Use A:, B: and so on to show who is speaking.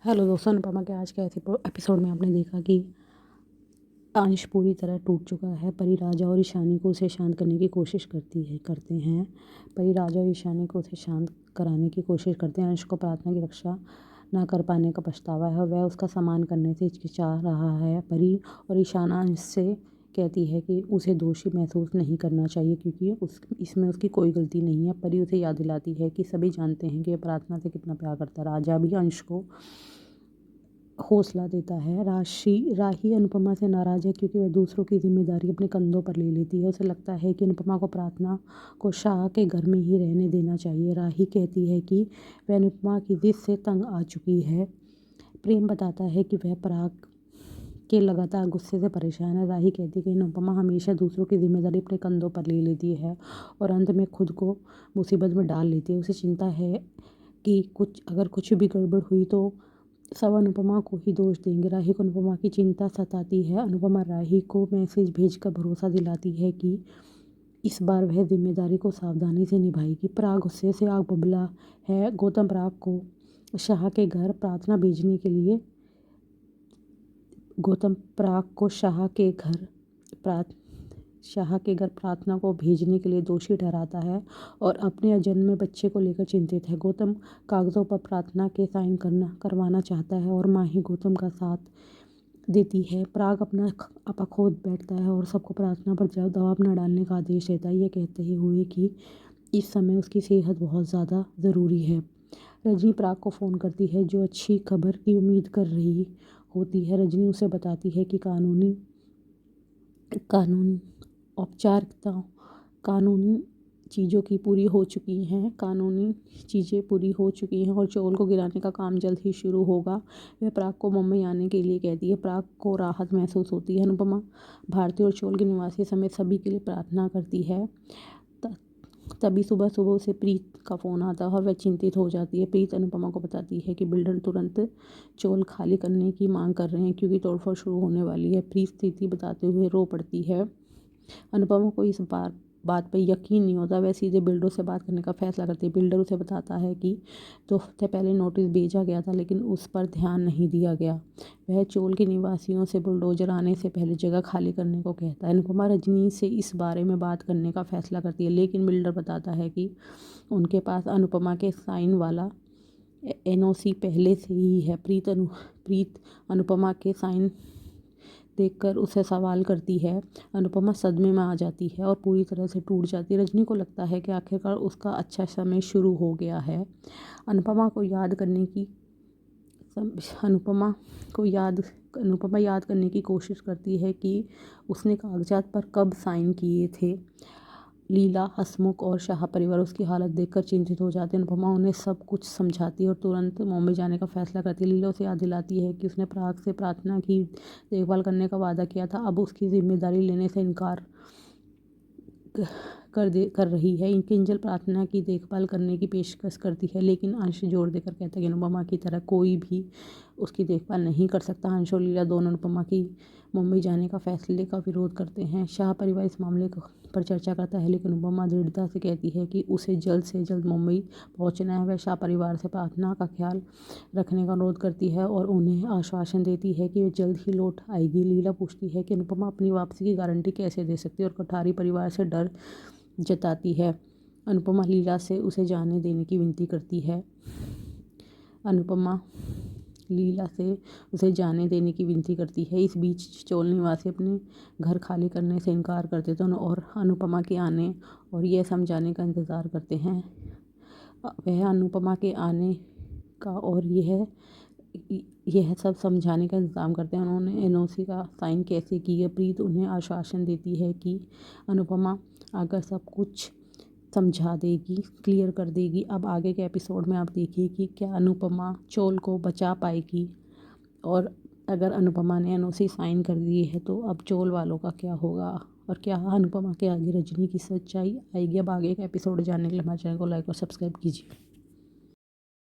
A: Hello दोस्तों, अनुपमा के आज के एपिसोड में आपने देखा कि अंश पूरी तरह टूट चुका है। परी राजा और ईशानी को उसे शांत करने की कोशिश करते हैं। परी राजा और ईशानी को उसे शांत कराने की कोशिश करते हैं। अंश को प्रार्थना की रक्षा ना कर पाने का पछतावा है और वह उसका सम्मान करने से हिचकिचा रहा है। परी और ईशाना अंश से कहती है कि उसे दोषी महसूस नहीं करना चाहिए क्योंकि इसमें उसकी कोई गलती नहीं है। परी उसे याद दिलाती है कि सभी जानते हैं कि वह प्रार्थना से कितना प्यार करता है। राजा भी अंश को हौसला देता है। राही अनुपमा से नाराज़ है क्योंकि वह दूसरों की जिम्मेदारी अपने कंधों पर ले लेती है। उसे लगता है कि अनुपमा को प्रार्थना को शाह के घर में ही रहने देना चाहिए। राही कहती है कि वह अनुपमा की जिद से तंग आ चुकी है। प्रेम बताता है कि वह पराग के लगातार गुस्से से परेशान है। राही कहती है कि अनुपमा हमेशा दूसरों की जिम्मेदारी अपने कंधों पर ले लेती है और अंत में खुद को मुसीबत में डाल लेती है। उसे चिंता है कि अगर कुछ भी गड़बड़ हुई तो सब अनुपमा को ही दोष देंगे। राही को अनुपमा की चिंता सताती है। अनुपमा राही को मैसेज भेजकर भरोसा दिलाती है कि इस बार वह जिम्मेदारी को सावधानी से निभाएगी। पराग गुस्से से आग बबूला है। गौतम पराग को शाह के घर प्रार्थना भेजने के लिए शाह के घर प्रार्थना को भेजने के लिए दोषी ठहराता है और अपने अजन्मे बच्चे को लेकर चिंतित है। गौतम कागज़ों पर प्रार्थना के साइन करवाना चाहता है और माही गौतम का साथ देती है। पराग अपना आपा खोद बैठता है और सबको प्रार्थना पर दबाव न डालने का आदेश देता है, ये कहते हुए कि इस समय उसकी सेहत बहुत ज़्यादा ज़रूरी है। रजनी पराग को फ़ोन करती है जो अच्छी खबर की उम्मीद कर रही होती है। रजनी उसे बताती है कि कानूनी चीज़ें पूरी हो चुकी हैं और चोल को गिराने का काम जल्द ही शुरू होगा। वह पराग को मुंबई आने के लिए कहती है। पराग को राहत महसूस होती है। अनुपमा भारती और चोल के निवासी समेत सभी के लिए प्रार्थना करती है। तभी सुबह उसे प्रीत का फ़ोन आता है और वह चिंतित हो जाती है। प्रीत अनुपमा को बताती है कि बिल्डर तुरंत चोल खाली करने की मांग कर रहे हैं क्योंकि तोड़फोड़ शुरू होने वाली है। प्रीत स्थिति बताते हुए रो पड़ती है। अनुपमा को इस बात पर यकीन नहीं होता। वह सीधे बिल्डर से बात करने का फैसला करती है। बिल्डर उसे बताता है कि 2 हफ्ते पहले नोटिस भेजा गया था लेकिन उस पर ध्यान नहीं दिया गया। वह चोल के निवासियों से बुलडोजर आने से पहले जगह खाली करने को कहता है। अनुपमा रजनी से इस बारे में बात करने का फैसला करती है लेकिन बिल्डर बताता है कि उनके पास अनुपमा के साइन वाला NOC पहले से ही है। प्रीत अनुपमा के साइन देखकर उसे सवाल करती है। अनुपमा सदमे में आ जाती है और पूरी तरह से टूट जाती है। रजनी को लगता है कि आखिरकार उसका अच्छा समय शुरू हो गया है। अनुपमा याद करने की कोशिश करती है कि उसने कागजात पर कब साइन किए थे। लीला, हसमुख और शाह परिवार उसकी हालत देखकर चिंतित हो जाते हैं। अनुपमा उन्हें सब कुछ समझाती है और तुरंत मुंबई जाने का फैसला करती है। लीला उसे याद दिलाती है कि उसने पराग से प्रार्थना की देखभाल करने का वादा किया था। अब उसकी जिम्मेदारी लेने से इनकार कर रही है। किंजल प्रार्थना की देखभाल करने की पेशकश करती है लेकिन अंश जोर देकर कहता है कि अनुपमा की तरह कोई भी उसकी देखभाल नहीं कर सकता। अंश और लीला दोनों अनुपमा की मुंबई जाने का फैसले का विरोध करते हैं। शाह परिवार इस मामले पर चर्चा करता है लेकिन अनुपमा दृढ़ता से कहती है कि उसे जल्द से जल्द मुंबई पहुंचना है। वह शाह परिवार से प्रार्थना का ख्याल रखने का अनुरोध करती है और उन्हें आश्वासन देती है कि वह जल्द ही लौट आएगी। लीला पूछती है कि अनुपमा अपनी वापसी की गारंटी कैसे दे सकती है और कोठारी परिवार से डर जताती है। अनुपमा लीला से उसे जाने देने की विनती करती है। इस बीच चोल निवासी अपने घर खाली करने से इनकार करते थे और अनुपमा के आने और यह समझाने का इंतज़ार करते हैं। वह अनुपमा के आने का और यह सब समझाने का इंतज़ाम करते हैं उन्होंने NOC का साइन कैसे किया। प्रीत उन्हें आश्वासन देती है कि अनुपमा आकर सब कुछ समझा देगी, क्लियर कर देगी। अब आगे के एपिसोड में आप देखिए कि क्या अनुपमा चोल को बचा पाएगी और अगर अनुपमा ने NOC साइन कर दिए है तो अब चोल वालों का क्या होगा और क्या अनुपमा के आगे रजनी की सच्चाई आएगी। अब आगे का एपिसोड जानने के लिए हमारे चैनल को लाइक और सब्सक्राइब कीजिए।